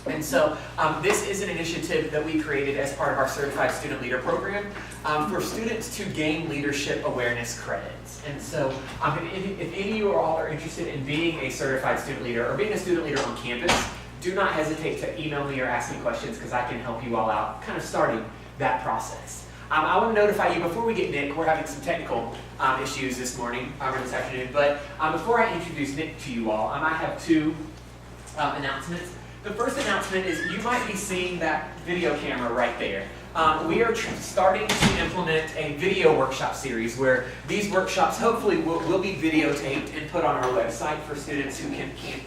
And so this is an initiative that we created as part of our Certified Student Leader Program for students to gain leadership awareness credits. And so if any of you all are interested in being a certified student leader or being a student leader on campus, do not hesitate to email me or ask me questions because I can help you all out kind of starting that process. I want to notify you before we get Nick, we're having some technical issues this morning, or this afternoon, but before I introduce Nick to you all, I have two announcements. The first announcement is you might be seeing that video camera right there. We are starting to implement a video workshop series where these workshops hopefully will be videotaped and put on our website for students who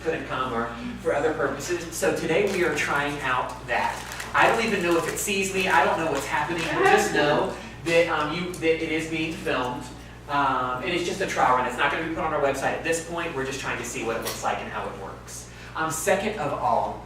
couldn't come or for other purposes. So today we are trying out that. I don't even know if it sees me. I don't know what's happening. But just know that, that it is being filmed. And it's just a trial run. It's not going to be put on our website at this point. We're just trying to see what it looks like and how it works. Second of all,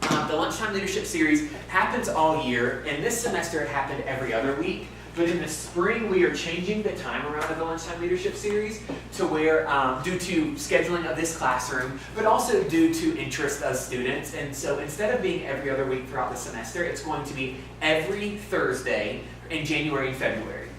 the Lunchtime Leadership Series happens all year, and this semester it happened every other week. But in the spring, we are changing the time around of the Lunchtime Leadership Series to where, due to scheduling of this classroom, but also due to interest of students. And so instead of being every other week throughout the semester, it's going to be every Thursday in January and February.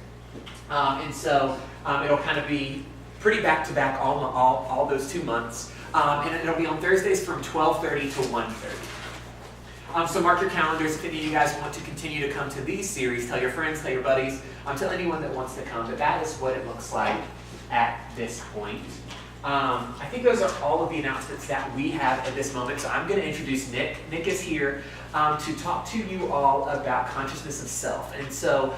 And so it'll kind of be pretty back-to-back all those 2 months. And it'll be on Thursdays from 12:30 to 1:30. So mark your calendars if any of you guys want to continue to come to these series. Tell your friends, tell your buddies, tell anyone that wants to come. But that is what it looks like at this point. I think those are all of the announcements that we have at this moment. So I'm going to introduce Nick. Nick is here to talk to you all about consciousness of self. And so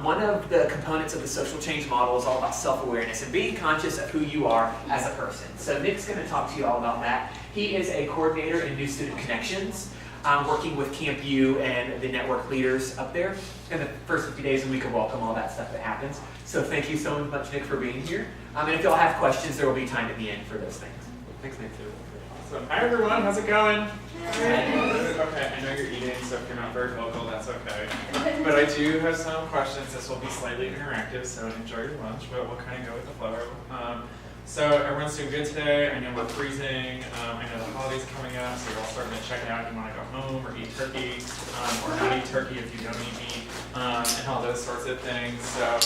one of the components of the social change model is all about self-awareness and being conscious of who you are as a person. So Nick's going to talk to you all about that. He is a coordinator in New Student Connections, working with Camp U and the network leaders up there in the first 50 days, and we can welcome all that stuff that happens. So thank you so much, Nick, for being here. And if y'all have questions, there will be time at the end for those things. Thanks, Nick. Awesome. Hi, everyone. How's it going? Okay, I know you're eating, so if you're not very vocal, that's okay. But I do have some questions. This will be slightly interactive, so enjoy your lunch, but we'll kind of go with the flow. So everyone's doing good today. I know we're freezing. I know the holidays are coming up, so you're all starting to check out. You want to go home or eat turkey, or not eat turkey if you don't eat meat, and all those sorts of things. So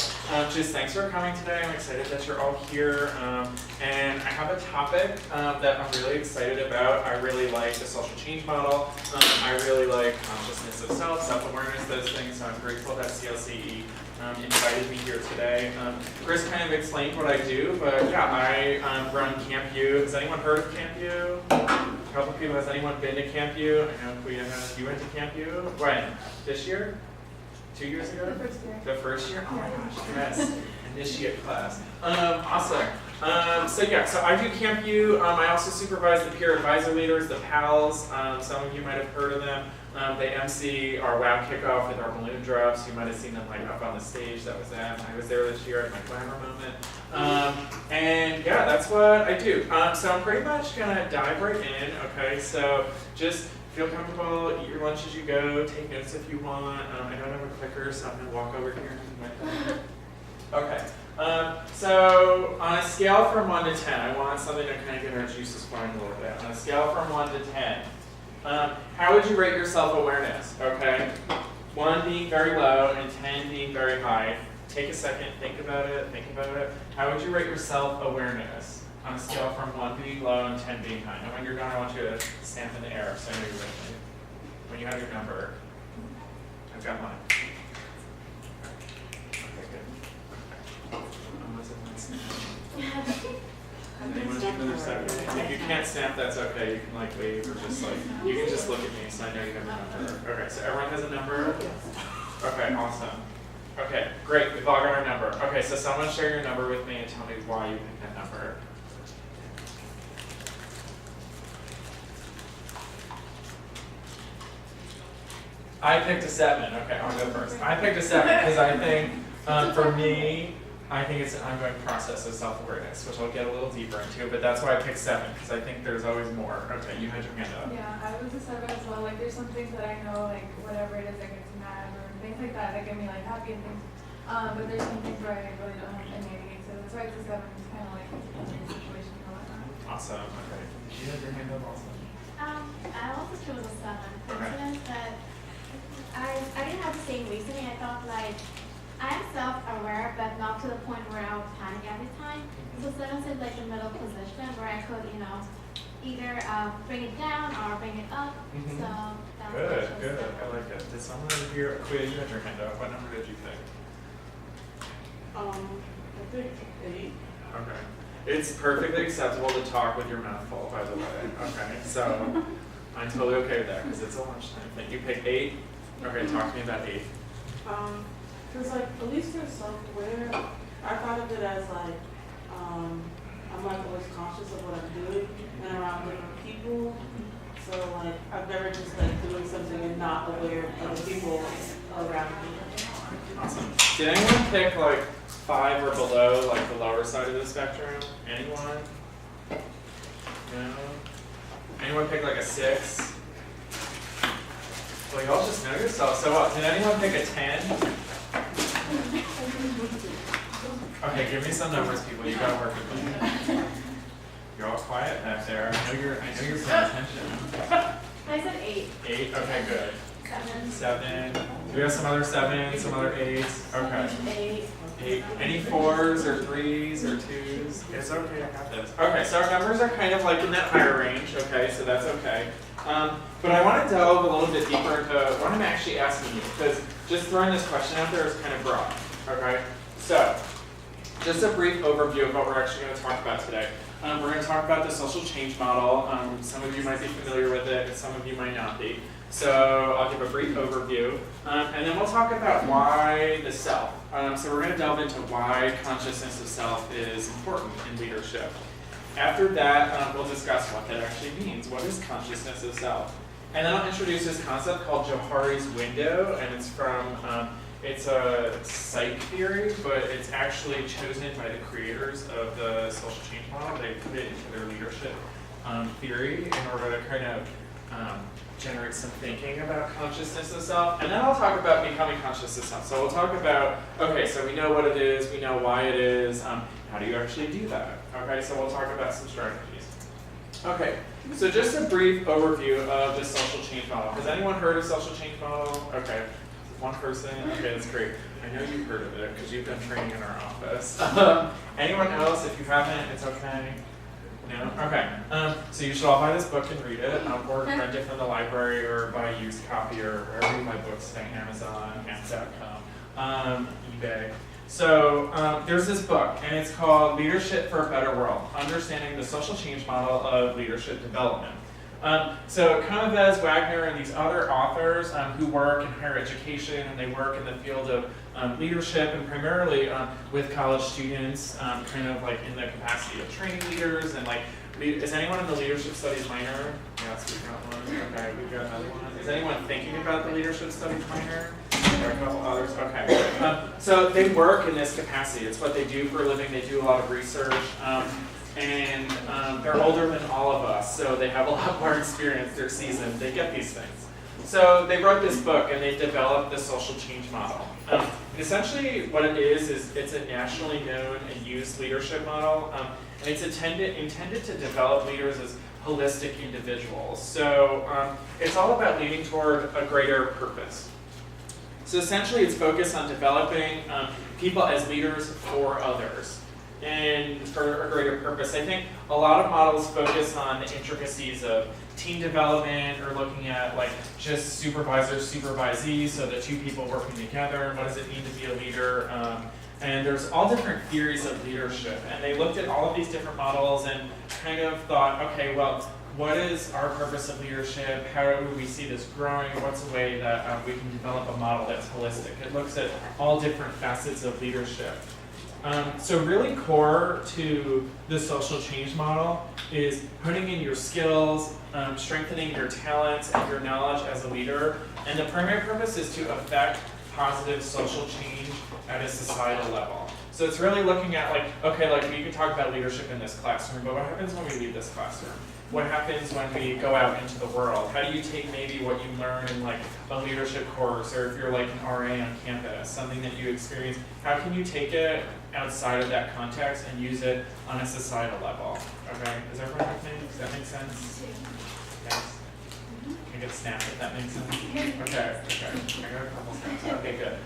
just thanks for coming today. I'm excited that you're all here. And I have a topic that I'm really excited about. I really like the social change model. I really like consciousness of self, self-awareness, those things. So I'm grateful that CLCE invited me here today. Chris kind of explained what I do, but yeah, I run Camp U. Has anyone heard of Camp U? A couple people. Has anyone been to Camp U? I know Cubita has. You went to Camp U? When? This year? 2 years ago? The first year. The first year? Oh my gosh, yes. Initiate class. Awesome. So I do Camp U. I also supervise the peer advisor leaders, the PALs. Some of you might have heard of them. They MC our WOW kickoff with our balloon drops. You might have seen them like up on the stage. That was them. I was there this year at my glamour moment. And yeah, that's what I do. So I'm pretty much gonna dive right in. Okay, so just feel comfortable, eat your lunch as you go, take notes if you want. I don't have a clicker, so I'm gonna walk over here and do my thing. Okay. So on a scale from 1 to 10, I want something to kind of get our juices flowing a little bit. On a scale from 1 to 10, how would you rate your self-awareness? Okay, 1 being very low and 10 being very high. Take a second, think about it. How would you rate your self-awareness on a scale from 1 being low and 10 being high? And when you're done, I want you to stamp in the air so I know you're with me. When you have your number, I've got mine. If you can't stamp, that's okay. You can like wave or just like, you can just look at me so I know you have a number. Okay, so everyone has a number? Okay, awesome. Okay, great. We've all got our number. Okay, so someone share your number with me and tell me why you picked that number. I picked a 7. Okay, I'll go first. I picked a 7 because I think, for me, I think it's an ongoing process of self-awareness, which I'll get a little deeper into, but that's why I picked 7, because I think there's always more. Okay, you had your hand up. Yeah, I was a 7 as well. Like, there's some things that I know, like, whatever it is that gets me mad, or things like that get me, like, happy and things. But there's some things where I really don't have any idea, so that's why it's a 7. It's kind of like a situation or whatnot. Awesome, okay. You had your hand up also. I also chose a 7 coincidence, but I didn't have the same reasoning. I thought like I am self-aware, but not to the point where I would panic every time. So 7 seems like a middle position where I could, either bring it down or bring it up. Mhm. So that's why I Good, chose good. 7. I like it. Did someone over here, Quia, you had your hand up. What number did you pick? I think 8. Okay. It's perfectly acceptable to talk with your mouth full, by the way. Okay, so I'm totally okay with that because it's a lunchtime thing. You pick 8. Okay, talk to me about 8. Because like at least you're self-aware. I thought of it as like I'm like always conscious of what I'm doing and around different people. So like I've never just like doing something and not aware of other people around me. Awesome. Did anyone pick like 5 or below, like the lower side of the spectrum? Anyone? No? Anyone pick like a 6? Well, y'all just know yourself so well. Did anyone pick a 10? Okay, give me some numbers, people. You gotta work with me. You're all quiet back there. I know you're paying attention. I said 8. 8? Okay, good. 7. 7. Do we have some other 7s, some other 8s? Okay. 8. 8. Any 4s or 3s or 2s? It's okay, I got this. Okay, so our numbers are kind of like in that higher range, okay, so that's okay. But I want to delve a little bit deeper into what I'm actually asking you, because just throwing this question out there is kind of broad, okay? So, just a brief overview of what we're actually going to talk about today. We're going to talk about the social change model. Some of you might be familiar with it, and some of you might not be. So I'll give a brief overview, and then we'll talk about why the self. So we're going to delve into why consciousness of self is important in leadership. After that, we'll discuss what that actually means. What is consciousness of self? And then I'll introduce this concept called Johari's window, and it's from, it's a psych theory, but it's actually chosen by the creators of the social change model. They put it into their leadership theory in order to kind of generate some thinking about consciousness of self. And then I'll talk about becoming conscious of self. So we'll talk about, okay, so we know what it is, we know why it is, how do you actually do that? Okay, so we'll talk about some strategies. Okay, so just a brief overview of the social change model. Has anyone heard of social change model? Okay, one person, okay, that's great. I know you've heard of it because you've done training in our office. Anyone else? If you haven't, it's okay. No? Okay. So you should all buy this book and read it, or rent it from the library, or buy a used copy, or wherever you buy books today, Amazon, Amp.com, eBay. So there's this book, and it's called Leadership for a Better World, Understanding the Social Change Model of Leadership Development. So Cubita, Wagner, and these other authors who work in higher education, and they work in the field of leadership, and primarily with college students, kind of like in the capacity of training leaders, and like, is anyone in the leadership studies minor? Yes, we've got one. Okay, we've got another one. Is anyone thinking about the leadership studies minor? There are a couple others. Okay. So they work in this capacity. It's what they do for a living. They do a lot of research. And they're older than all of us, so they have a lot more experience. They're seasoned. They get these things. So they wrote this book, and they developed the social change model. Essentially, what it is it's a nationally known and used leadership model, and it's intended to develop leaders as holistic individuals. So it's all about leading toward a greater purpose. So essentially, it's focused on developing people as leaders for others and for a greater purpose. I think a lot of models focus on the intricacies of team development, or looking at like just supervisors, supervisees, so the two people working together, and what does it mean to be a leader. And there's all different theories of leadership, and they looked at all of these different models and kind of thought, okay, well, what is our purpose of leadership? How do we see this growing? What's a way that we can develop a model that's holistic? It looks at all different facets of leadership. So really core to the social change model is putting in your skills, strengthening your talents and your knowledge as a leader. And the primary purpose is to affect positive social change at a societal level. So it's really looking at like, okay, like we can talk about leadership in this classroom, but what happens when we leave this classroom? What happens when we go out into the world? How do you take maybe what you learn in like a leadership course, or if you're like an RA on campus, something that you experience, how can you take it outside of that context and use it on a societal level? Okay, is everyone with me? Does that make sense? Yes? I get snapped if that makes sense. Okay. I got a couple snaps. Okay, good.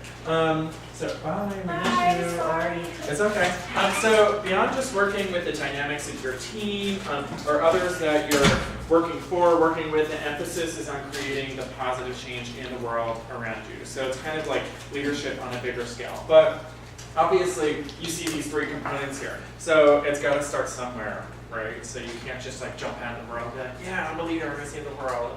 So bye. Bye, sorry. It's okay. So beyond just working with the dynamics of your team or others that you're working with, the emphasis is on creating the positive change in the world around you. So it's kind of like leadership on a bigger scale. But obviously, you see these three components here. So it's got to start somewhere, right? So you can't just like jump out in the world and be like, yeah, I'm a leader, I'm going to save the world,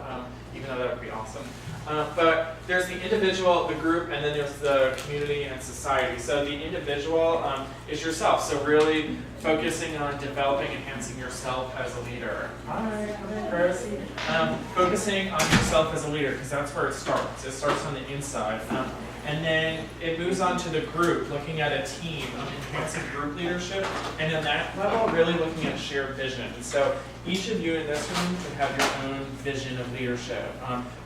even though that would be awesome. But there's the individual, the group, and then there's the community and society. So the individual is yourself. So really focusing on developing, enhancing yourself as a leader. Hi, come in, Chris. Focusing on yourself as a leader, because that's where it starts. It starts on the inside. And then it moves on to the group, looking at a team, enhancing group leadership, and on that level, really looking at shared vision. And so each of you in this room can have your own vision of leadership.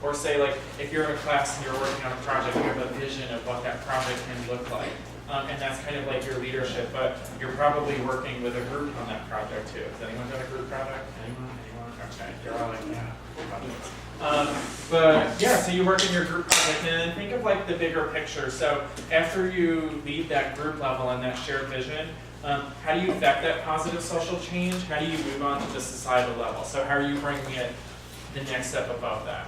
Or say, like, if you're in a class and you're working on a project, you have a vision of what that project can look like. And that's kind of like your leadership, but you're probably working with a group on that project too. Has anyone done a group project? Anyone? Okay, you're all like, yeah, cool projects. But yeah, so you work in your group project, and then think of like the bigger picture. So after you lead that group level and that shared vision, how do you affect that positive social change? How do you move on to the societal level? So how are you bringing it the next step above that?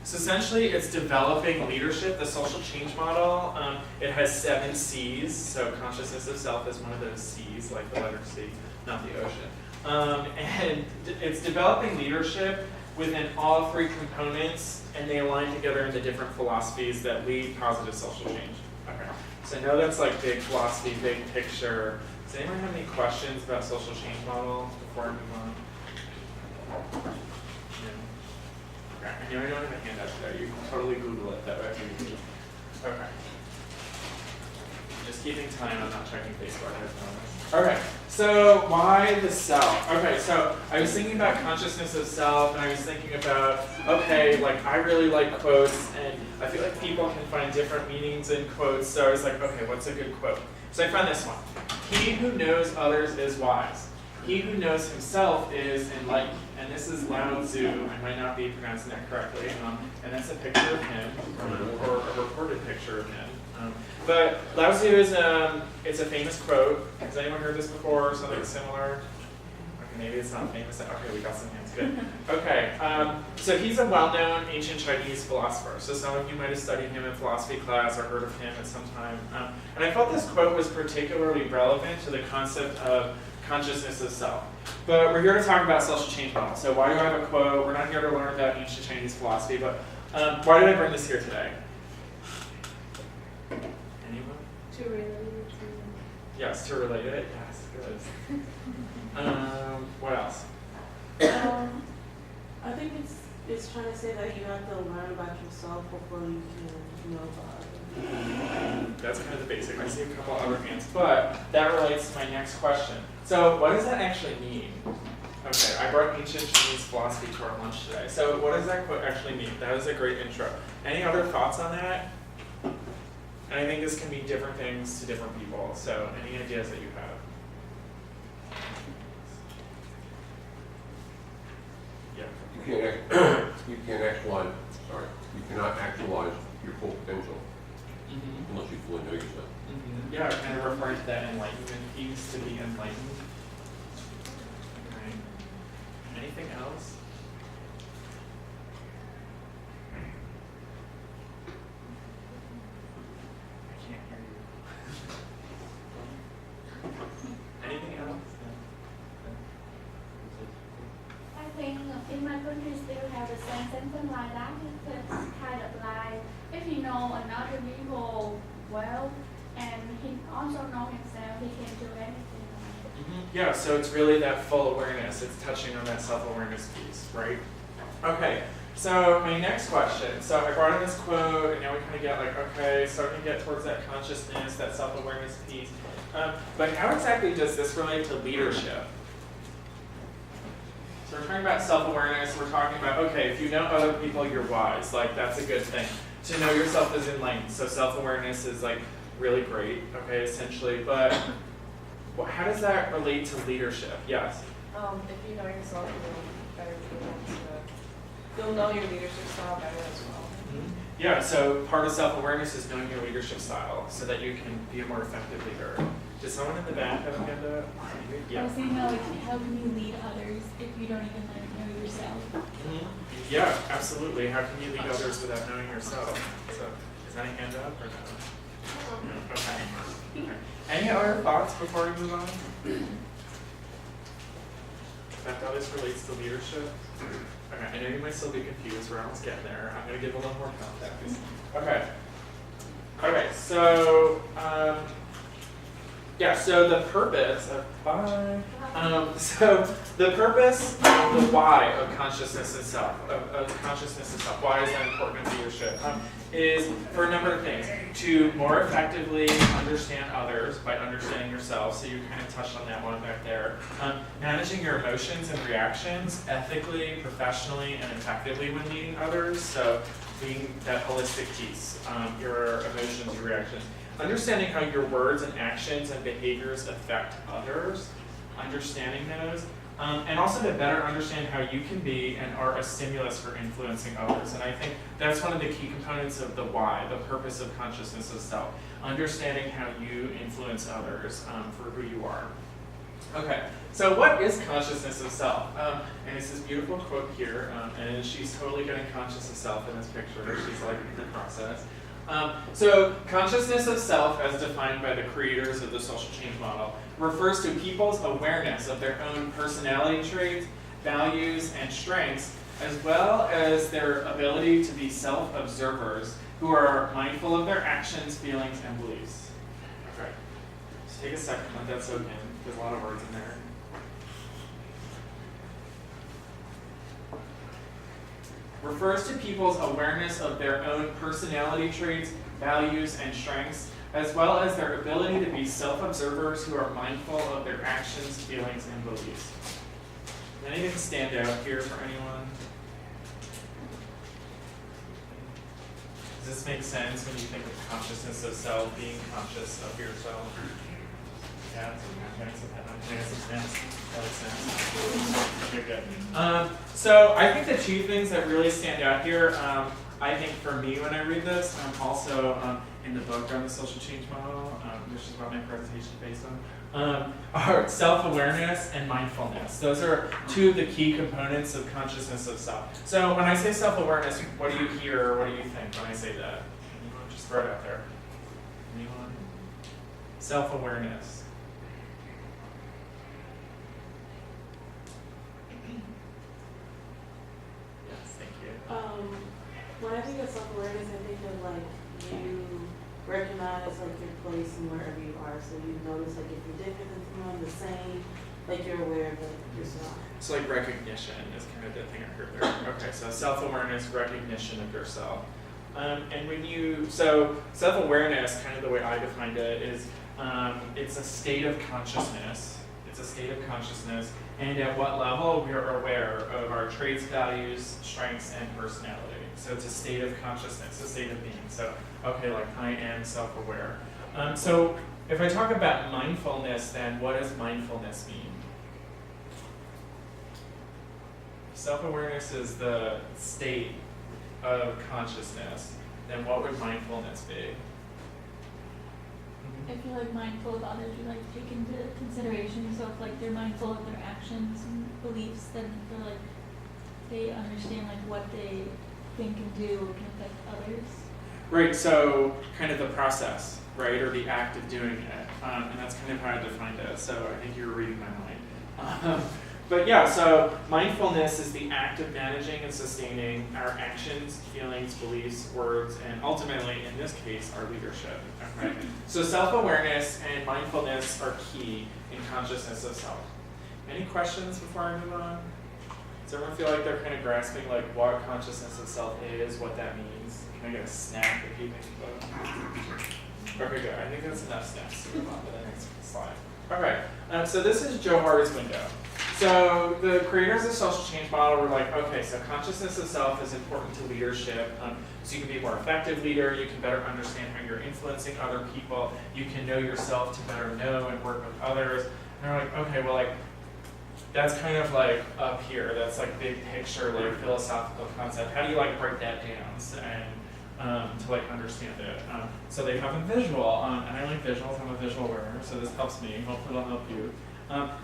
So essentially, it's developing leadership, the social change model. It has 7 C's, so consciousness of self is one of those C's, like the letter C, not the ocean. And it's developing leadership within all 3 components, and they align together in the different philosophies that lead positive social change. Okay, so I know that's like big philosophy, big picture. Does anyone have any questions about social change model before I move on? No? Okay, I know I don't have a handout today. You can totally Google it that way. Okay. Just keeping time, I'm not checking Facebook, I promise. Okay, so why the self? Okay, so I was thinking about consciousness of self, and I was thinking about, okay, like I really like quotes, and I feel like people can find different meanings in quotes, so I was like, okay, what's a good quote? So I found this one. He who knows others is wise. He who knows himself is enlightened. And this is Lao Tzu. I might not be pronouncing that correctly. And that's a picture of him, or a reported picture of him. But Lao Tzu is it's a famous quote. Has anyone heard this before or something similar? Okay, maybe it's not famous. Okay, we got some hands. Good. Okay, so he's a well-known ancient Chinese philosopher. So some of you might have studied him in philosophy class or heard of him at some time. And I felt this quote was particularly relevant to the concept of consciousness of self. But we're here to talk about social change models. So why do I have a quote? We're not here to learn about ancient Chinese philosophy, but why did I bring this here today? Anyone? To relate it to. Yes, to relate it. Yes, good. What else? I think it's trying to say that you have to learn about yourself before you can know about others. That's kind of the basic. I see a couple other hands, but that relates to my next question. So what does that actually mean? Okay, I brought ancient Chinese philosophy to our lunch today. So what does that quote actually mean? That was a great intro. Any other thoughts on that? And I think this can mean different things to different people. So any ideas that you have? Yeah. You cannot actualize your full potential unless you fully know yourself. Yeah, kind of referring to that enlightenment piece, to be enlightened. Okay. Anything else? I can't hear you. Anything else? I think in my country still have the same something like that. It's kind of like if you know another people well, and he also know himself, he can do anything. Yeah, so it's really that full awareness. It's touching on that self-awareness piece, right? Okay, so my next question. So I brought in this quote, and now we kind of get like, okay, starting to get towards that consciousness, that self-awareness piece. But how exactly does this relate to leadership? So we're talking about self-awareness. We're talking about, okay, if you know other people, you're wise. Like, that's a good thing. To know yourself is enlightened. So self-awareness is like really great, okay, essentially. But how does that relate to leadership? Yes? If you know yourself, you'll better You'll know your leadership style better as well. Yeah, so part of self-awareness is knowing your leadership style so that you can be a more effective leader. Does someone in the back have a hand up? I Yeah. was thinking about like how can you lead others if you don't even like know yourself? Yeah, absolutely. How can you lead others without knowing yourself? So, is that a hand up or no? No. Okay. Any other thoughts before we move on? How this relates to leadership? Okay, I know you might still be confused. We're almost getting there. I'm going to give a little more context. Okay. Okay, so, yeah, so the purpose of, so the purpose, the why of consciousness itself, why is that important in leadership, is for a number of things. To more effectively understand others by understanding yourself, so you kind of touched on that one back there. Managing your emotions and reactions ethically, professionally, and effectively when leading others, so being that holistic piece, your emotions, your reactions. Understanding how your words and actions and behaviors affect others, understanding those, and also to better understand how you can be and are a stimulus for influencing others. And I think that's one of the key components of the why, the purpose of consciousness of self, understanding how you influence others for who you are. Okay, so what is consciousness of self? And it's this beautiful quote here, and she's totally getting conscious of self in this picture. She's like in the process. So consciousness of self, as defined by the creators of the social change model, refers to people's awareness of their own personality traits, values, and strengths, as well as their ability to be self-observers who are mindful of their actions, feelings, and beliefs. Okay, just take a second, let that soak in. There's a lot of words in there. Refers to people's awareness of their own personality traits, values, and strengths, as well as their ability to be self-observers who are mindful of their actions, feelings, and beliefs. Does anything stand out here for anyone? Does this make sense when you think of consciousness of self, being conscious of yourself? Yeah, that makes sense. Okay, good. So I think the two things that really stand out here, I think for me when I read this, also in the book on the social change model, which is what my presentation is based on, are self-awareness and mindfulness. Those are two of the key components of consciousness of self. So when I say self-awareness, what do you hear or what do you think when I say that? Anyone? Just throw it out there. Anyone? Self-awareness. When I think of self-awareness, I think of like you recognize like your place and wherever you are. So you notice like if you're different than someone, the same, like you're aware of it yourself. So like recognition is kind of the thing I heard there. Okay, so self-awareness, recognition of yourself. And when you, so self-awareness, kind of the way I defined it, is it's a state of consciousness. It's a state of consciousness, and at what level we are aware of our traits, values, strengths, and personality. So it's a state of consciousness, a state of being. So, okay, like I am self-aware. So if I talk about mindfulness, then what does mindfulness mean? Self-awareness is the state of consciousness. Then what would mindfulness be? If you're like mindful of others, you like take into consideration. So if like they're mindful of their actions and beliefs, then they're like they understand like what they think and do can affect others. Right. So kind of the process, right, or the act of doing it, and that's kind of how I defined it. So I think you were reading my mind. But yeah, so mindfulness is the act of managing and sustaining our actions, feelings, beliefs, words, and ultimately, in this case, our leadership. Okay? So self-awareness and mindfulness are key in consciousness of self. Any questions before I move on? Does everyone feel like they're kind of grasping like what consciousness of self is, what that means? Can I get a snap if you think so? Okay, good. I think that's enough snaps to move on to the next slide. All right. So this is Johari's window. So the creators of the social change model were like, okay, so consciousness of self is important to leadership. So you can be a more effective leader, you can better understand how you're influencing other people, you can know yourself to better know and work with others. And they're like, okay, well, like, that's kind of like up here. That's like big picture, like philosophical concept. How do you like break that down and to like understand it? So they have a visual, and I like visuals. I'm a visual learner, so this helps me. Hopefully it'll help you.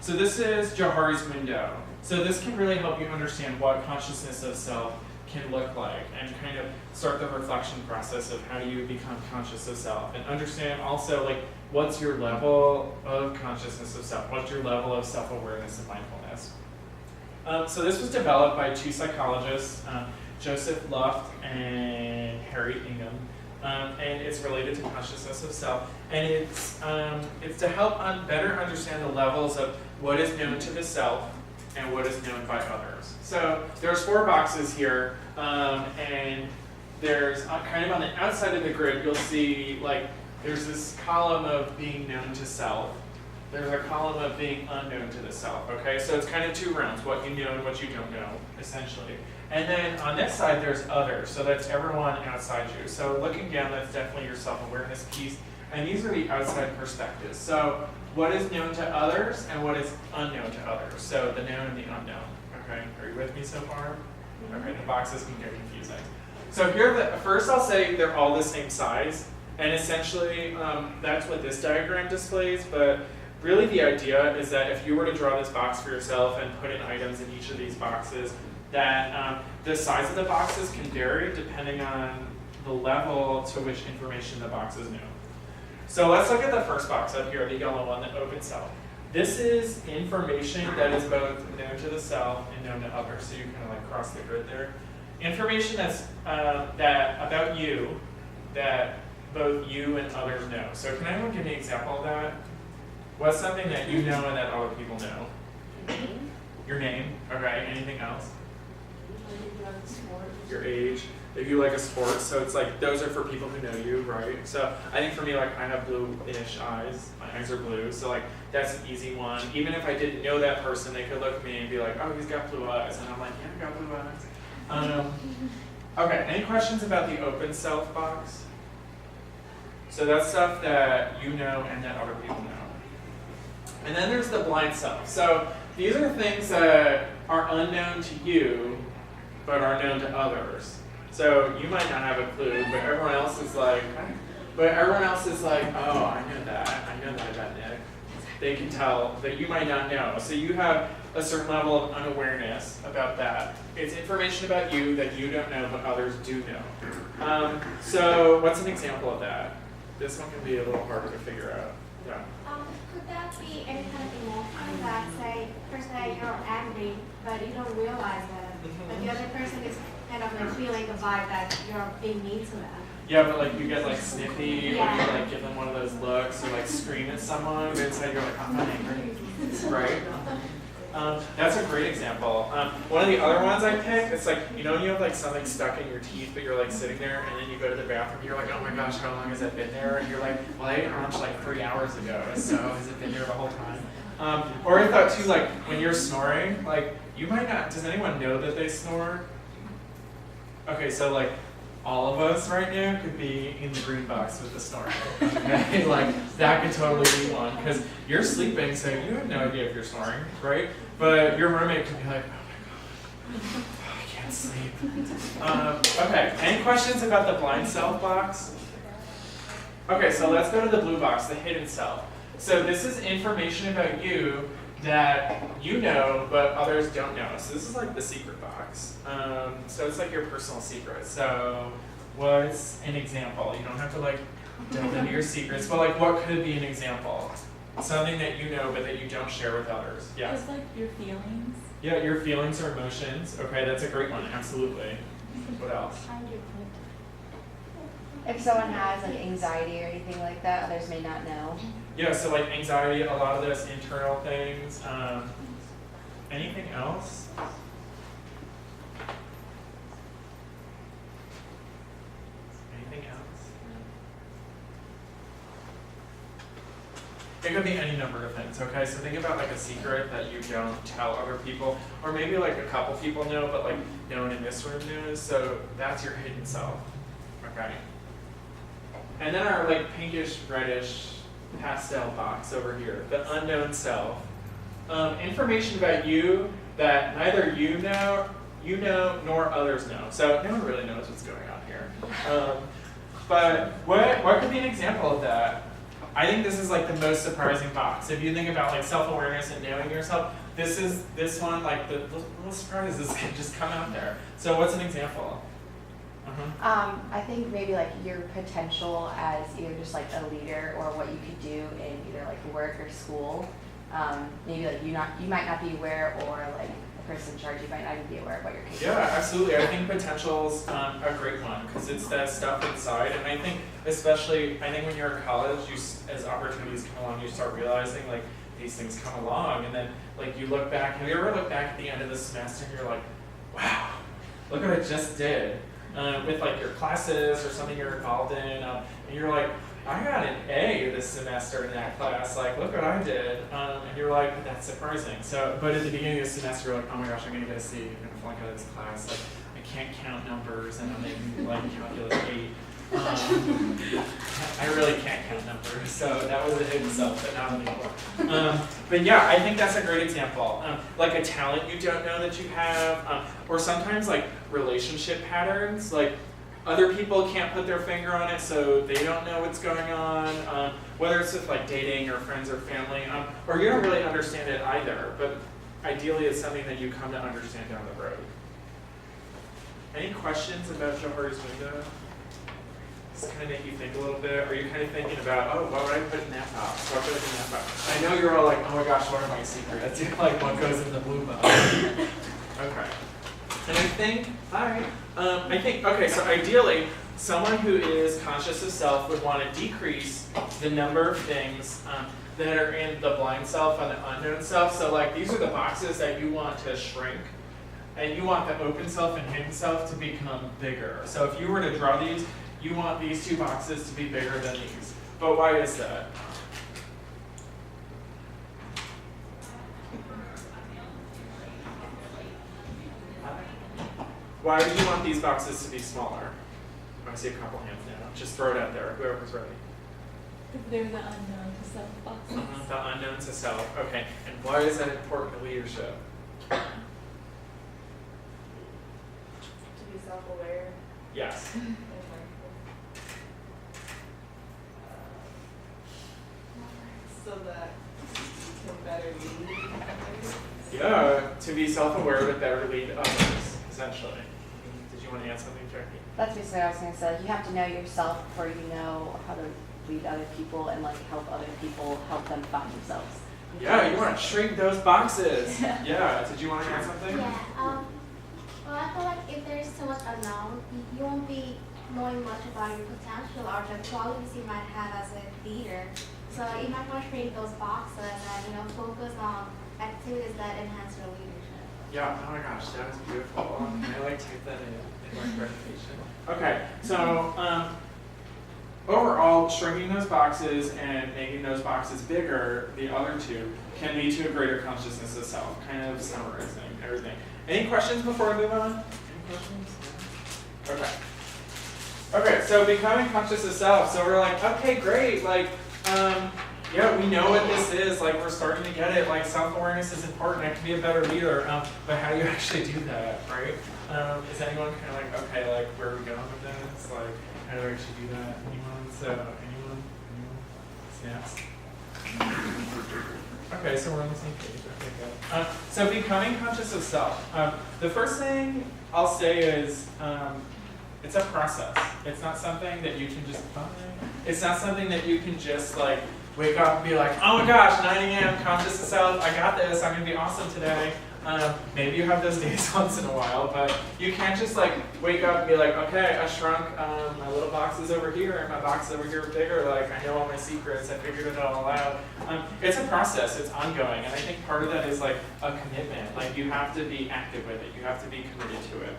So this is Johari's window. So this can really help you understand what consciousness of self can look like and kind of start the reflection process of how do you become conscious of self and understand also like what's your level of consciousness of self, what's your level of self-awareness and mindfulness. So this was developed by two psychologists, Joseph Luft and Harry Ingham, and it's related to consciousness of self, and it's to help better understand the levels of what is known to the self and what is known by others. So there's 4 boxes here, and there's kind of on the outside of the grid, you'll see like there's this column of being known to self. There's a column of being unknown to the self, okay? So it's kind of 2 realms, what you know and what you don't know, essentially. And then on this side, there's others, so that's everyone outside you. So looking down, that's definitely your self-awareness piece, and these are the outside perspectives. So what is known to others and what is unknown to others. So the known and the unknown, okay? Are you with me so far? Okay, the boxes can get confusing. So here, first I'll say they're all the same size, and essentially that's what this diagram displays, but really the idea is that if you were to draw this box for yourself and put in items in each of these boxes, that the size of the boxes can vary depending on the level to which information the boxes know. So let's look at the first box up here, the yellow one, the open self. This is information that is both known to the self and known to others. So you kind of like cross the grid there. Information that's that about you that both you and others know. So can anyone give me an example of that? What's something that you know and that other people know? Your name. Okay. Anything else? Your age. If you like a sport, so it's like those are for people who know you, right? So I think for me, like I have blue-ish eyes. My eyes are blue, so like that's an easy one. Even if I didn't know that person, they could look at me and be like, "Oh, he's got blue eyes," and I'm like, "Yeah, I got blue eyes." Okay. Any questions about the open self box? So that's stuff that you know and that other people know. And then there's the blind self. So these are things that are unknown to you, but are known to others. So you might not have a clue, but everyone else is like, oh, I know that about Nick. They can tell that you might not know. So you have a certain level of unawareness about that. It's information about you that you don't know, but others do know. So what's an example of that? This one can be a little harder to figure out. Yeah. Could that be any kind of emotion that, say, per se, you're angry, but you don't realize it, but the other person is kind of like feeling the vibe that you're being mean to them? Yeah, but like you get like snippy, Yeah. or you like give them one of those looks, or like scream at someone, but inside you're like, I'm not angry, right? That's a great example. One of the other ones I picked, it's like, you know, you have like something stuck in your teeth, but you're like sitting there, and then you go to the bathroom, you're like, oh my gosh, how long has that been there? And you're like, well, I ate lunch like 3 hours ago, so has it been there the whole time? Or I thought too, like when you're snoring, like you might not, does anyone know that they snore? Okay, so like all of us right now could be in the green box with the snoring. Okay, like that could totally be one, because you're sleeping, so you have no idea if you're snoring, right? But your roommate could be like, oh my god, I can't sleep. Okay, any questions about the blind self box? Okay, so let's go to the blue box, the hidden self. So this is information about you that you know, but others don't know. So this is like the secret box. So it's like your personal secret. So what's an example? You don't have to like delve into your secrets, but like what could be an example? Something that you know, but that you don't share with others. Yeah. Just like your feelings. Yeah, your feelings or emotions. Okay, that's a great one. Absolutely. What else? If someone has like anxiety or anything like that, others may not know. Yeah, so like anxiety, a lot of those internal things. Anything else? Anything else? It could be any number of things, okay? So think about like a secret that you don't tell other people, or maybe like a couple people know, but like no one in this room knows, so that's your hidden self, okay? And then our like pinkish, reddish, pastel box over here, the unknown self. information about you that neither you know, nor others know. So no one really knows what's going on here. But what could be an example of that? I think this is like the most surprising box. If you think about like self-awareness and knowing yourself, this one, like the little surprises can just come out there. So what's an example? I think maybe like your potential as either just like a leader or what you could do in either like work or school. Maybe like you might not be aware, or like the person in charge, you might not even be aware of what you're capable of. Yeah, absolutely. I think potential's a great one because it's that stuff inside, and I think especially when you're in college, as opportunities come along, you start realizing like these things come along, and then like you look back. Have you ever looked back at the end of the semester and you're like, wow, look what I just did with like your classes or something you're involved in, and you're like, I got an A this semester in that class, like look what I did, and you're like, that's surprising. So, but at the beginning of the semester, you're like, oh my gosh, I'm gonna get a C, I'm gonna flunk out of this class, like I can't count numbers, and I'm making like calculus 8. I really can't count numbers, so that was a hit itself, but not anymore. But yeah, I think that's a great example. Like a talent you don't know that you have, or sometimes like relationship patterns, like other people can't put their finger on it, so they don't know what's going on, whether it's with like dating or friends or family, or you don't really understand it either, but ideally it's something that you come to understand down the road. Any questions about Johari's window? Does it kind of make you think a little bit? Or are you kind of thinking about, oh, what would I put in that box? What would I put in that box? I know you're all like, oh my gosh, what are my secrets? You're like, what goes in the blue box? Okay. And I think, okay, so ideally, someone who is conscious of self would want to decrease the number of things that are in the blind self and the unknown self. So like, these are the boxes that you want to shrink. And you want the open self and hidden self to become bigger. So if you were to draw these, you want these two boxes to be bigger than these. But why is that? Why do you want these boxes to be smaller? I see a couple hands now. Just throw it out there, whoever's ready. If they're the unknown to self boxes. The unknown to self. Okay. And why is that important to leadership? To be self-aware. Yes. So that you can better lead others. Yeah, to be self-aware to better lead others, essentially. Did you want to add something, Jackie? That's basically what I was going to say. Like, you have to know yourself before you know how to lead other people and like help other people help them find themselves. Yeah, you want to shrink those boxes. Yeah. Did you want to add something? Yeah. Well, I feel like if there's so much unknown, you won't be knowing much about your potential or the qualities you might have as a leader. So you might want to shrink those boxes and focus on activities that enhance your leadership. Yeah. Oh my gosh, that was beautiful. I like type that in my presentation. Okay. So overall, shrinking those boxes and making those boxes bigger, the other two, can lead to a greater consciousness of self. Kind of summarizing everything. Any questions before we move on? Any questions? Okay. Okay, so becoming conscious of self. So we're like, okay, great. Like, yeah, we know what this is. Like, we're starting to get it. Like, self-awareness is important. I can be a better leader. But how do you actually do that, right? Is anyone kind of like, okay, like, where are we going with this? Like, how do I actually do that? Anyone? So, anyone? Snaps? Okay, so we're on the same page. Okay, good. So becoming conscious of self. The first thing I'll say is it's a process. It's not something that you can just find. It's not something that you can just like wake up and be like, oh my gosh, 9 a.m., conscious of self, I got this, I'm gonna be awesome today. Maybe you have those days once in a while, but you can't just like wake up and be like, okay, I shrunk, my little box is over here, and my box is over here bigger, like I know all my secrets, I figured it all out. It's a process, it's ongoing, and I think part of that is like a commitment. Like you have to be active with it, you have to be committed to it.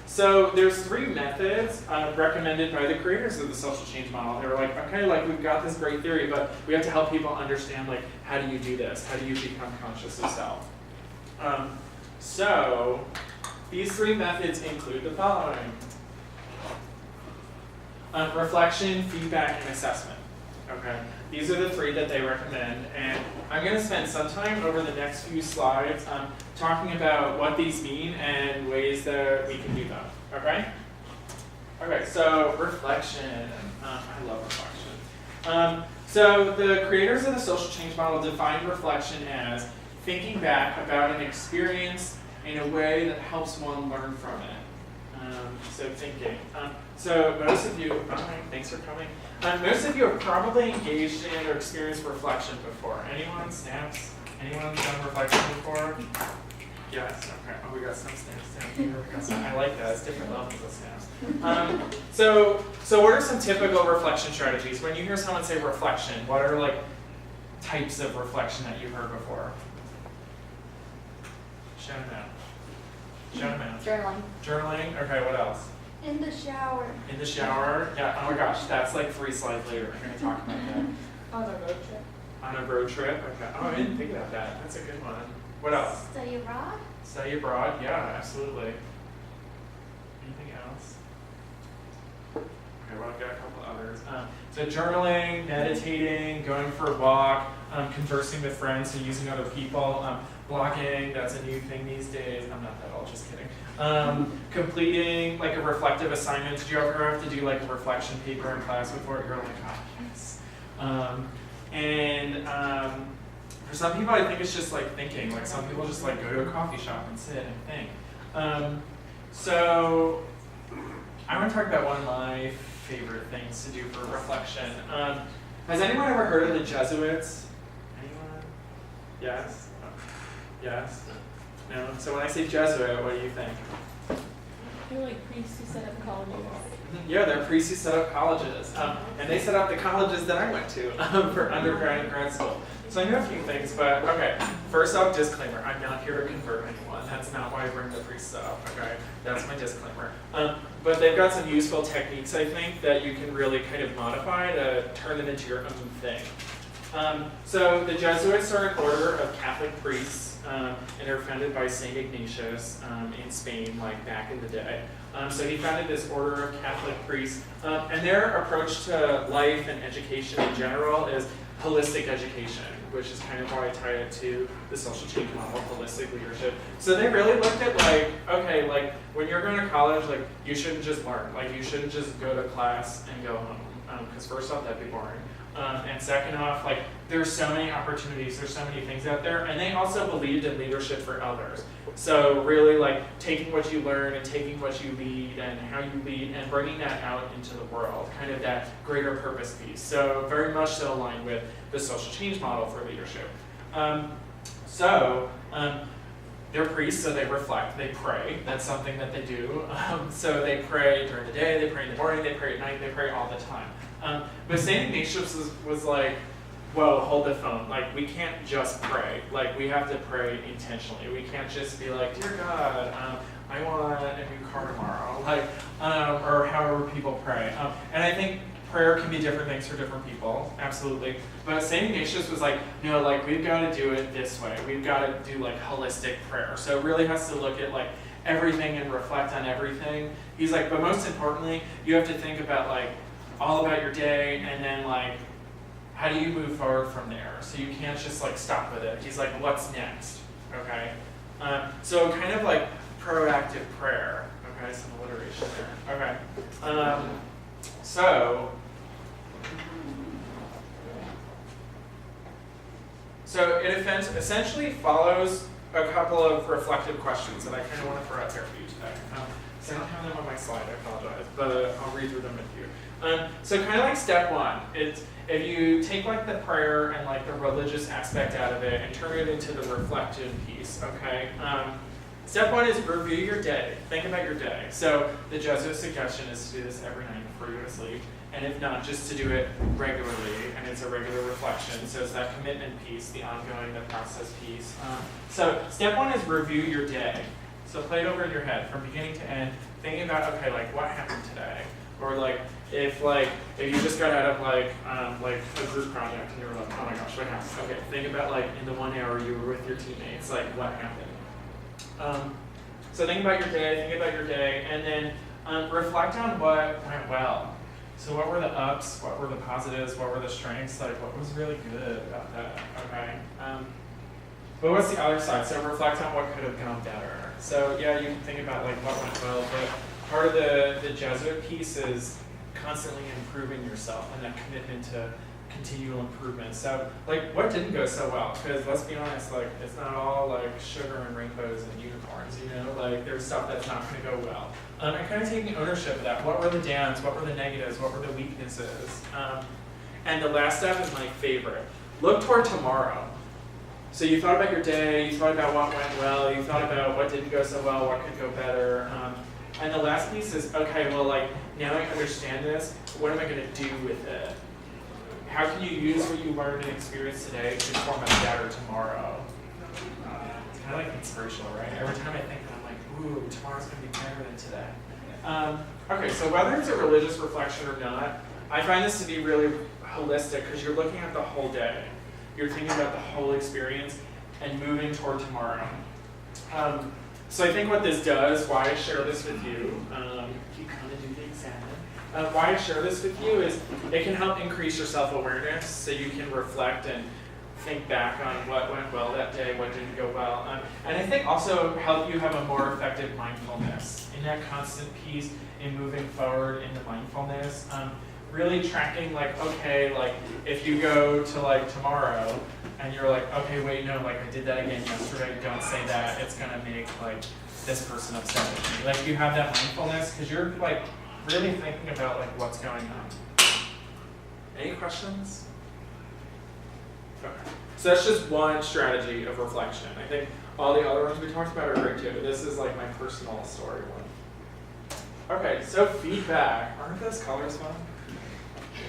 So there's 3 methods recommended by the creators of the social change model. They were like, okay, like we've got this great theory, but we have to help people understand like how do you do this? How do you become conscious of self? So these 3 methods include the following. Reflection, feedback, and assessment. Okay, these are the 3 that they recommend, and I'm going to spend some time over the next few slides talking about what these mean and ways that we can do them. Okay? Okay, so reflection. I love reflection. So the creators of the social change model defined reflection as thinking back about an experience in a way that helps one learn from it. So thinking. So most of you, thanks for coming. Most of you have probably engaged in or experienced reflection before. Anyone? Snaps? Anyone done reflection before? Yes. Okay. Oh, we got some snaps down here. I like that. It's different levels of snaps. So what are some typical reflection strategies? When you hear someone say reflection, what are like types of reflection that you've heard before? Shout them out. Shout them out. Journaling. Journaling. Okay. What else? In the shower. In the shower. Yeah. Oh my gosh. That's like 3 slides later. We're gonna talk about that. On a road trip. On a road trip. Okay. Oh, I didn't think about that. That's a good one. What else? Study abroad? Study abroad. Yeah. Absolutely. Anything else? Okay. Well, I've got a couple others. So journaling, meditating, going for a walk, conversing with friends, so using other people, blogging, that's a new thing these days. I'm not that old, just kidding. Completing like a reflective assignment. Did you ever have to do like a reflection paper in class before? You're like, oh, yes. For some people, I think it's just like thinking. Like some people just like go to a coffee shop and sit and think. So I want to talk about one of my favorite things to do for reflection. Has anyone ever heard of the Jesuits? Anyone? Yes? Yes? No? So when I say Jesuit, what do you think? They're like priests who set up colleges. Yeah, they're priests who set up colleges. And they set up the colleges that I went to for undergrad and grad school. So I know a few things, but okay. First off, disclaimer, I'm not here to convert anyone. That's not why I bring the priests up, okay? That's my disclaimer. But they've got some useful techniques, I think, that you can really kind of modify to turn them into your own thing. So the Jesuits are an order of Catholic priests, and they're founded by St. Ignatius in Spain, like back in the day. So he founded this order of Catholic priests, and their approach to life and education in general is holistic education, which is kind of why I tie it to the social change model, holistic leadership. So they really looked at like, okay, like when you're going to college, like you shouldn't just learn, like you shouldn't just go to class and go home, because first off, that'd be boring. And second off, like there's so many opportunities, there's so many things out there, and they also believed in leadership for others. So really like taking what you learn and taking what you lead and how you lead and bringing that out into the world, kind of that greater purpose piece. So very much so aligned with the social change model for leadership. They're priests, so they reflect, they pray. That's something that they do. So they pray during the day, they pray in the morning, they pray at night, they pray all the time. But St. Ignatius was like, whoa, hold the phone. Like, we can't just pray. Like, we have to pray intentionally. We can't just be like, dear God, I want a new car tomorrow. Like, or however people pray. And I think prayer can be different things for different people, absolutely. But St. Ignatius was like, no, like, we've got to do it this way. We've got to do, like, holistic prayer. So it really has to look at, like, everything and reflect on everything. He's like, but most importantly, you have to think about, like, all about your day, and then like, how do you move forward from there? So you can't just like stop with it. He's like, what's next? Okay. So kind of like proactive prayer. Okay, some alliteration there. Okay. So it essentially follows a couple of reflective questions that I kind of want to throw out there for you today. So I don't have them on my slide, I apologize, but I'll read through them with you. So kind of like step one, it's if you take like the prayer and like the religious aspect out of it and turn it into the reflective piece, okay? Step one is review your day. Think about your day. So the Jesuit suggestion is to do this every night before you go to sleep, and if not, just to do it regularly, and it's a regular reflection. So it's that commitment piece, the ongoing, the process piece. So step one is review your day. So play it over in your head from beginning to end, thinking about, okay, like what happened today? Or like if you just got out of like a group project and you were like, oh my gosh, what happened? Okay, think about like in the 1 hour you were with your teammates, like what happened? So think about your day, and then reflect on what went well. So what were the ups? What were the positives? What were the strengths? Like, what was really good about that? Okay. But what's the other side? So reflect on what could have gone better. So yeah, you can think about like what went well, but part of the Jesuit piece is constantly improving yourself and that commitment to continual improvement. So like what didn't go so well? Because let's be honest, like it's not all like sugar and rainbows and unicorns, you know, like there's stuff that's not gonna go well. And kind of taking ownership of that. What were the downs? What were the negatives? What were the weaknesses? And the last step is my favorite. Look toward tomorrow. So you thought about your day, you thought about what went well, you thought about what didn't go so well, what could go better. And the last piece is, okay, well, like, now I understand this, what am I going to do with it? How can you use what you learned and experienced today to form a better tomorrow? It's kind of like inspirational, right? Every time I think that, I'm like, ooh, tomorrow's going to be better than today. Okay, so whether it's a religious reflection or not, I find this to be really holistic because you're looking at the whole day. You're thinking about the whole experience and moving toward tomorrow. So I think what this does, why I share this with you, you kind of do the exam. Why I share this with you is it can help increase your self-awareness so you can reflect and think back on what went well that day, what didn't go well. And I think also help you have a more effective mindfulness in that constant piece in moving forward into mindfulness. Really tracking like, okay, like if you go to like tomorrow and you're like, okay, wait, no, like I did that again yesterday, don't say that, it's gonna make like this person upset with me. Like you have that mindfulness because you're like really thinking about like what's going on. Any questions? Okay. So that's just one strategy of reflection. I think all the other ones we talked about are great too. This is like my personal story one. Okay, so feedback. Aren't those colors fun?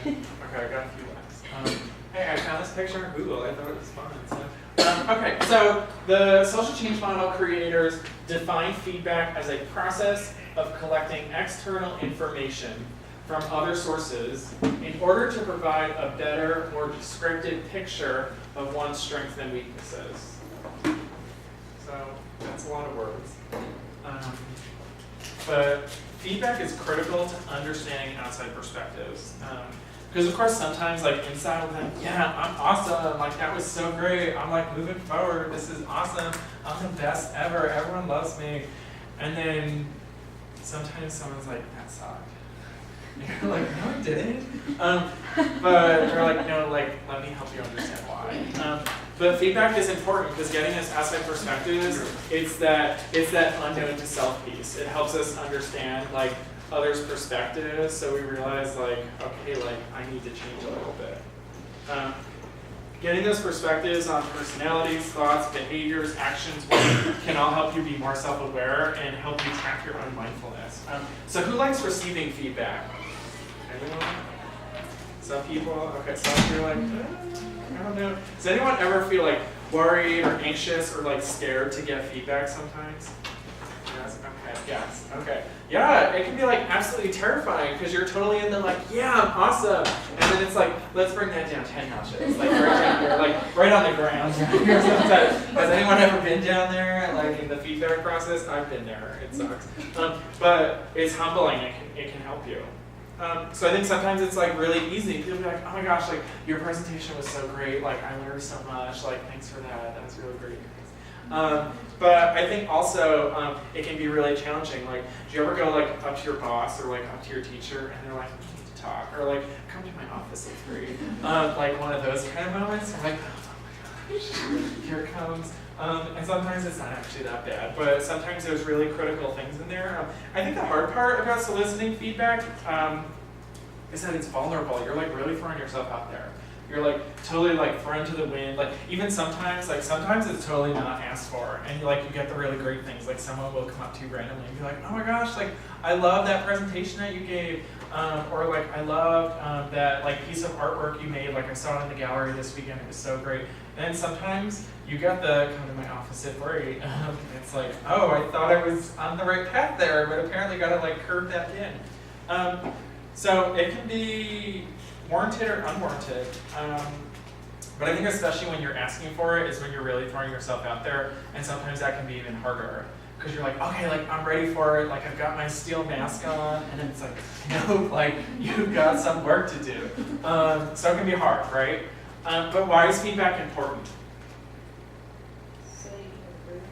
Okay, I got a few left. Hey, I found this picture on Google. I thought it was fun. So, okay, so the social change model creators define feedback as a process of collecting external information from other sources in order to provide a better, more descriptive picture of one's strengths and weaknesses. So that's a lot of words. But feedback is critical to understanding outside perspectives. Because of course sometimes like inside of them, yeah, I'm awesome, like that was so great, I'm like moving forward, this is awesome, I'm the best ever, everyone loves me. And then sometimes someone's like, that sucked. And you're like, no it didn't. But they're like, no, like let me help you understand why. But feedback is important because getting us outside perspectives, it's that unknown to self piece. It helps us understand like others' perspectives, so we realize like, okay, like I need to change a little bit. Getting those perspectives on personalities, thoughts, behaviors, actions can all help you be more self-aware and help you track your own mindfulness. So who likes receiving feedback? Anyone? Some people? Okay, some you're like, I don't know. Does anyone ever feel like worried or anxious or like scared to get feedback sometimes? Yes, okay, yes, okay. Yeah, it can be like absolutely terrifying because you're totally in the like, yeah, I'm awesome. And then it's like, let's bring that down 10 notches. Like right down here, like right on the ground. Has anyone ever been down there, like in the feedback process? I've been there, it sucks. But it's humbling, it can help you. So I think sometimes it's like really easy. People be like, oh my gosh, like your presentation was so great, like I learned so much, like thanks for that, that was really great. But I think also it can be really challenging. Like, do you ever go like up to your boss or like up to your teacher and they're like, we need to talk, or like, come to my office at 3. Like one of those kind of moments. I'm like, oh my gosh, here it comes. And sometimes it's not actually that bad, but sometimes there's really critical things in there. I think the hard part about soliciting feedback is that it's vulnerable. You're like really throwing yourself out there. You're like totally like thrown to the wind. Like even sometimes it's totally not asked for, and you get the really great things. Like someone will come up to you randomly and be like, "Oh my gosh, like I love that presentation that you gave," or like I loved that like piece of artwork you made. Like I saw it in the gallery this weekend. It was so great. And then sometimes you get the come to my office at 3. It's like, oh, I thought I was on the right path there, but apparently got to like curve that in. So it can be warranted or unwarranted. But I think especially when you're asking for it is when you're really throwing yourself out there, and sometimes that can be even harder. because you're like, okay, like I'm ready for it, like I've got my steel mask on, and then it's like, no, like you've got some work to do. So it can be hard, right? But why is feedback important? So you can improve.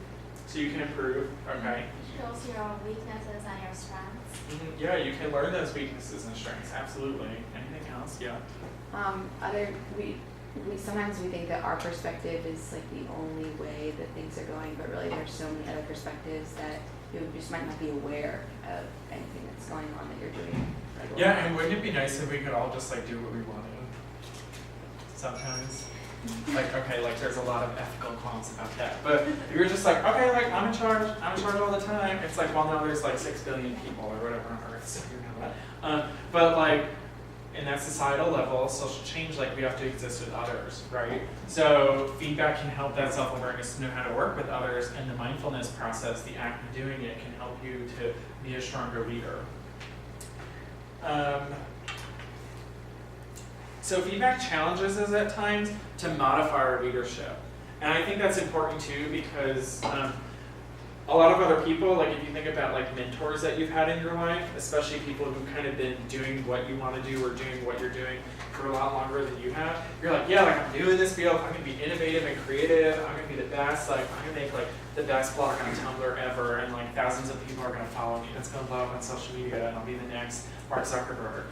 So you can improve, okay? Shows your weaknesses and your strengths. Yeah, you can learn those weaknesses and strengths, absolutely. Anything else? Yeah. We sometimes we think that our perspective is like the only way that things are going, but really there's so many other perspectives that you just might not be aware of anything that's going on that you're doing. Yeah, and wouldn't it be nice if we could all just like do what we wanted? Sometimes. Like, okay, like there's a lot of ethical qualms about that. But if you're just like, okay, like I'm in charge all the time. It's like, well, no, there's like 6 billion people or whatever on Earth, so you know that. But like, in that societal level, social change, like we have to exist with others, right? So feedback can help that self-awareness to know how to work with others, and the mindfulness process, the act of doing it, can help you to be a stronger leader. So feedback challenges us at times to modify our leadership. And I think that's important too, because a lot of other people, like if you think about like mentors that you've had in your life, especially people who've kind of been doing what you want to do or doing what you're doing for a lot longer than you have, you're like, yeah, like I'm doing this field, I'm gonna be innovative and creative, I'm gonna be the best, like I'm gonna make like the best blog on Tumblr ever, and like thousands of people are gonna follow me, it's gonna blow up on social media, and I'll be the next Mark Zuckerberg.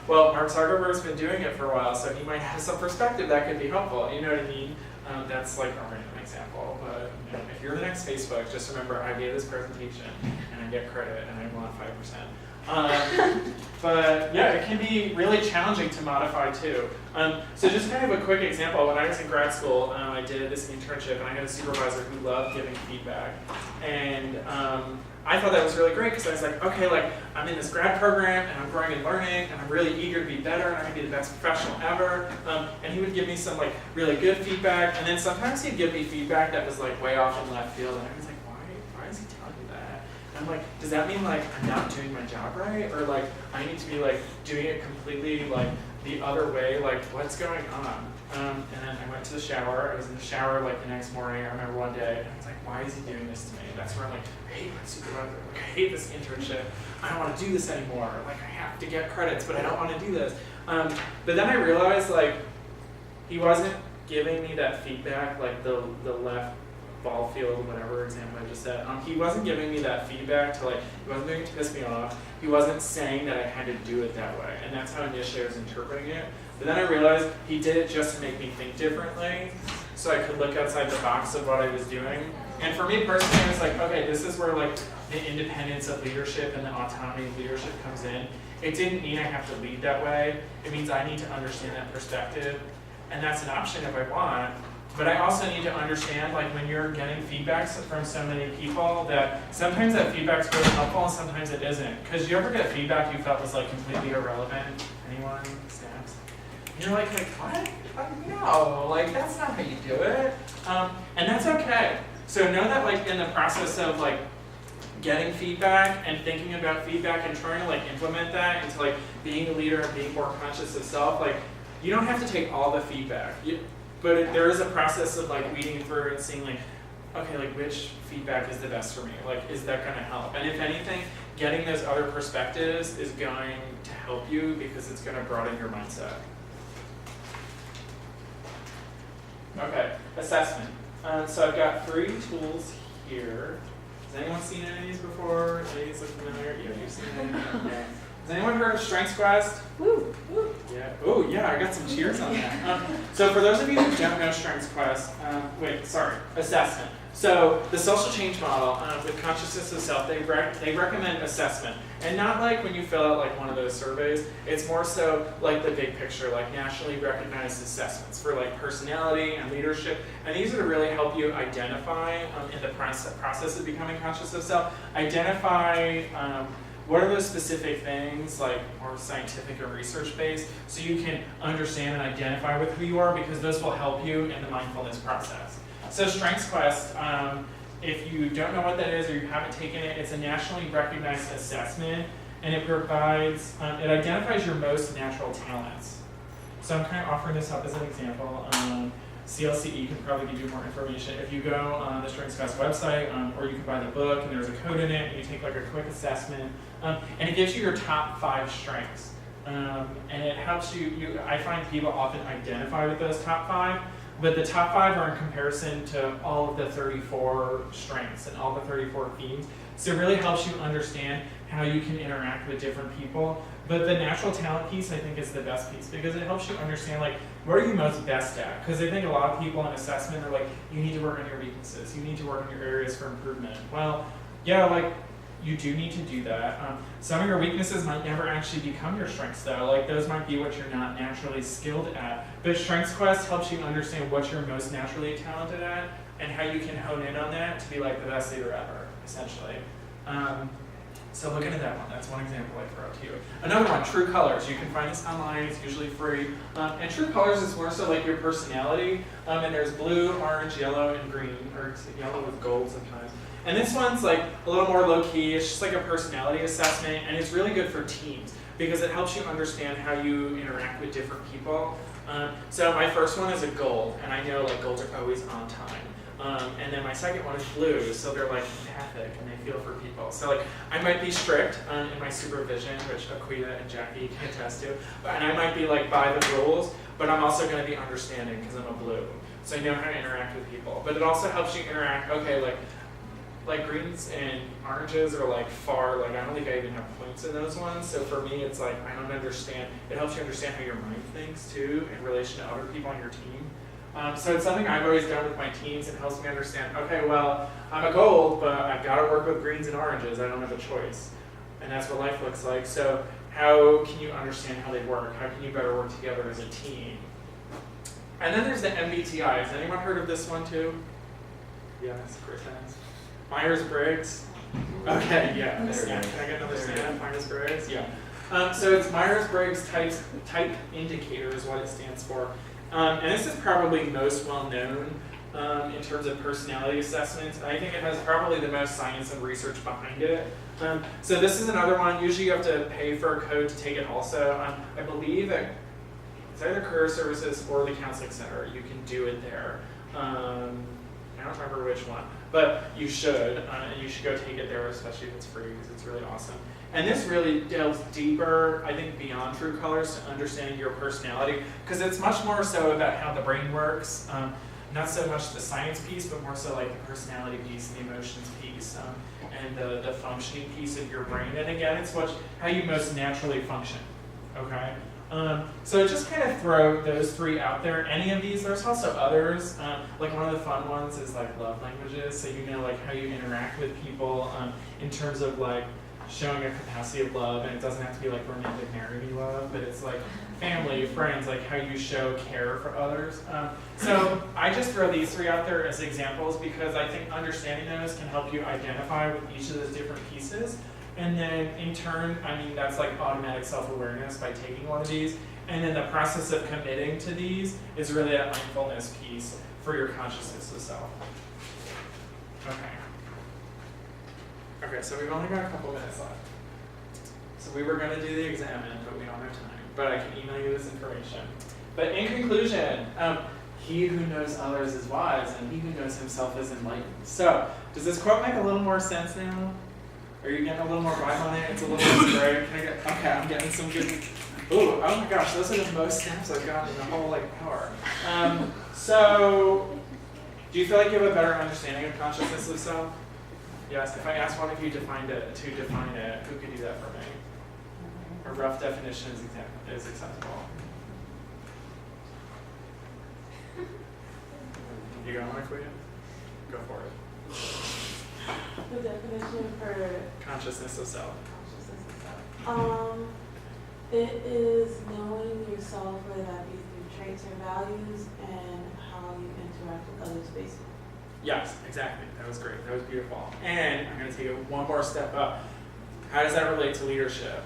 Well, Mark Zuckerberg's been doing it for a while, so he might have some perspective that could be helpful, you know what I mean? That's like a random example, but you know, if you're the next Facebook, just remember I gave this presentation and I get credit and I want 5%. But yeah, it can be really challenging to modify too. So just kind of a quick example, when I was in grad school, I did this internship and I had a supervisor who loved giving feedback. And I thought that was really great because I was like, okay, like I'm in this grad program and I'm growing and learning and I'm really eager to be better and I'm gonna be the best professional ever. And he would give me some like really good feedback, and then sometimes he'd give me feedback that was like way off in left field, and I was like, why is he telling me that? And I'm like, does that mean like I'm not doing my job right? Or like I need to be like doing it completely like the other way? Like what's going on? And then I went to the shower. I was in the shower like the next morning. I remember one day, and I was like, why is he doing this to me? That's where I'm like, I hate my supervisor. Like, I hate this internship. I don't want to do this anymore. Like, I have to get credits, but I don't want to do this. But then I realized, like, he wasn't giving me that feedback, like the left ball field, whatever example I just said. He wasn't giving me that feedback to like, he wasn't doing it to piss me off. He wasn't saying that I had to do it that way. And that's how initially I was interpreting it. But then I realized he did it just to make me think differently, so I could look outside the box of what I was doing. And for me personally, I was like, okay, this is where like the independence of leadership and the autonomy of leadership comes in. It didn't mean I have to lead that way. It means I need to understand that perspective. And that's an option if I want. But I also need to understand, like when you're getting feedbacks from so many people, that sometimes that feedback's really helpful and sometimes it isn't. Because you ever get feedback you felt was like completely irrelevant? Anyone? Snaps? And you're like what? Like, no, like that's not how you do it. And that's okay. So know that like in the process of like getting feedback and thinking about feedback and trying to like implement that into like being a leader and being more conscious of self, like you don't have to take all the feedback. But there is a process of like weeding through and seeing like, okay, like which feedback is the best for me? Like, is that gonna help? And if anything, getting those other perspectives is going to help you because it's gonna broaden your mindset. Okay, assessment. So I've got 3 tools here. Has anyone seen any of these before? Any of these look familiar? Yeah, you've seen it. Yeah. Has anyone heard of Strengths Quest? Woo! Woo! Yeah. Oh, yeah, I got some cheers on that. So for those of you who don't know Strengths Quest, assessment. So the social change model with consciousness of self, they recommend assessment. And not like when you fill out like one of those surveys, it's more so like the big picture, like nationally recognized assessments for like personality and leadership. And these are to really help you identify in the process of becoming conscious of self, identify what are those specific things, like more scientific or research-based, so you can understand and identify with who you are, because those will help you in the mindfulness process. So Strengths Quest, if you don't know what that is or you haven't taken it, it's a nationally recognized assessment, and it provides, it identifies your most natural talents. So I'm kind of offering this up as an example. CLCE can probably give you more information. If you go on the Strengths Fest website, or you can buy the book and there's a code in it, and you take like a quick assessment, and it gives you your top 5 strengths. And it helps you, I find people often identify with those top 5, but the top 5 are in comparison to all of the 34 strengths and all the 34 themes. So it really helps you understand how you can interact with different people. But the natural talent piece, I think, is the best piece because it helps you understand, like, what are you most best at? Because I think a lot of people in assessment are like, you need to work on your weaknesses. You need to work on your areas for improvement. Well, yeah, like, you do need to do that. Some of your weaknesses might never actually become your strengths, though. Like, those might be what you're not naturally skilled at. But Strengths Quest helps you understand what you're most naturally talented at and how you can hone in on that to be, like, the best leader ever, essentially. So look into that one. That's one example I throw out to you. Another one, True Colors. You can find this online. It's usually free. And True Colors is more so like your personality. And there's blue, orange, yellow, and green, or yellow with gold sometimes. And this one's like a little more low-key. It's just like a personality assessment, and it's really good for teams because it helps you understand how you interact with different people. So my first one is a gold, and I know like golds are always on time. And then my second one is blue, so they're like empathic and they feel for people. So like I might be strict in my supervision, which Cubita and Jackie can attest to, and I might be like by the rules, but I'm also going to be understanding because I'm a blue. So I know how to interact with people. But it also helps you interact, okay, like greens and oranges are like far, like I don't think I even have points in those ones. So for me, it's like I don't understand. It helps you understand how your mind thinks too in relation to other people on your team. So it's something I've always done with my teams. It helps me understand, okay, well, I'm a gold, but I've got to work with greens and oranges. I don't have a choice. And that's what life looks like. So how can you understand how they work? How can you better work together as a team? And then there's the Mbti. Has anyone heard of this one too? Yes, Chris has. Myers-Briggs. Okay, yeah. Can I get another stand? Myers-Briggs? Yeah. So it's Myers-Briggs type indicator is what it stands for. And this is probably most well known in terms of personality assessments. I think it has probably the most science and research behind it. So this is another one. Usually you have to pay for a code to take it also. I believe that it's either Career Services or the Counseling Center. You can do it there. I don't remember which one, but you should. And you should go take it there, especially if it's free, because it's really awesome. And this really delves deeper, I think, beyond True Colors to understanding your personality, because it's much more so about how the brain works, not so much the science piece, but more so like the personality piece and the emotions piece, and the functioning piece of your brain. And again, it's how you most naturally function, okay? So just kind of throw those 3 out there. Any of these, there's also others. Like one of the fun ones is like love languages, so you know like how you interact with people in terms of like showing a capacity of love, and it doesn't have to be like romantic marry me love, but it's like family, friends, like how you show care for others. So I just throw these 3 out there as examples because I think understanding those can help you identify with each of those different pieces. And then in turn, I mean, that's like automatic self-awareness by taking one of these. And then the process of committing to these is really that mindfulness piece for your consciousness of self. Okay, so we've only got a couple minutes left. So we were going to do the exam, but we don't have time. But I can email you this information. But in conclusion, he who knows others is wise, and he who knows himself is enlightened. So, does this quote make a little more sense now? Are you getting a little more vibe on it? It's a little bit scary. Okay, I'm getting some good. Ooh, oh my gosh, those are the most snaps I've gotten in the whole hour. So, do you feel like you have a better understanding of consciousness of self? Yes, if I asked one of you to define it, who could do that for me? A rough definition is acceptable. You got one for you? Go for it. The definition for Consciousness of self. consciousness of self. It is knowing yourself, whether that be through traits or values, and how you interact with others based on. Yes, exactly. That was great. That was beautiful. And I'm going to take it one more step up. How does that relate to leadership?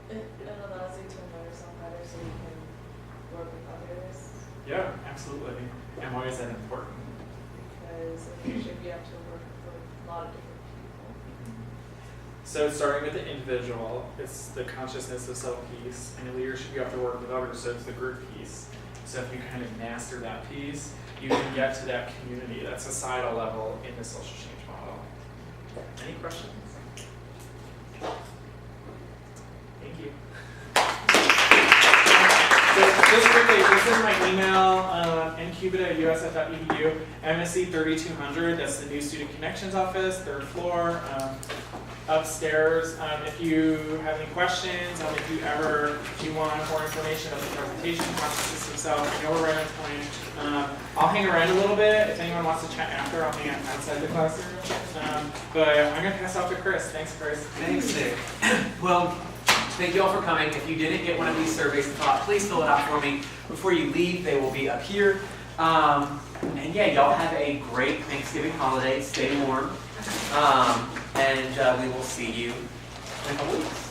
It allows you to know yourself better so you can work with others. Yeah, absolutely. And why is that important? Because in leadership you have to work with a lot of different people. So starting with the individual, it's the consciousness of self piece, and in leadership you have to work with others, so it's the group piece. So if you kind of master that piece, you can get to that community, that societal level in the social change model. Any questions? Thank you. So just quickly, this is my email, Cubita@usf.edu, MSC 3200, that's the new Student Connections office, 3rd floor, upstairs. If you have any questions, if you want more information about the presentation, consciousness himself, I know we're right on time. I'll hang around a little bit. If anyone wants to chat after, I'll hang out outside the classroom. But I'm going to pass off to Chris. Thanks, Chris. Thanks, Nick. Well, thank you all for coming. If you didn't get one of these surveys, please fill it out for me before you leave. They will be up here. And yeah, y'all have a great Thanksgiving holiday. Stay warm. And we will see you in a couple weeks.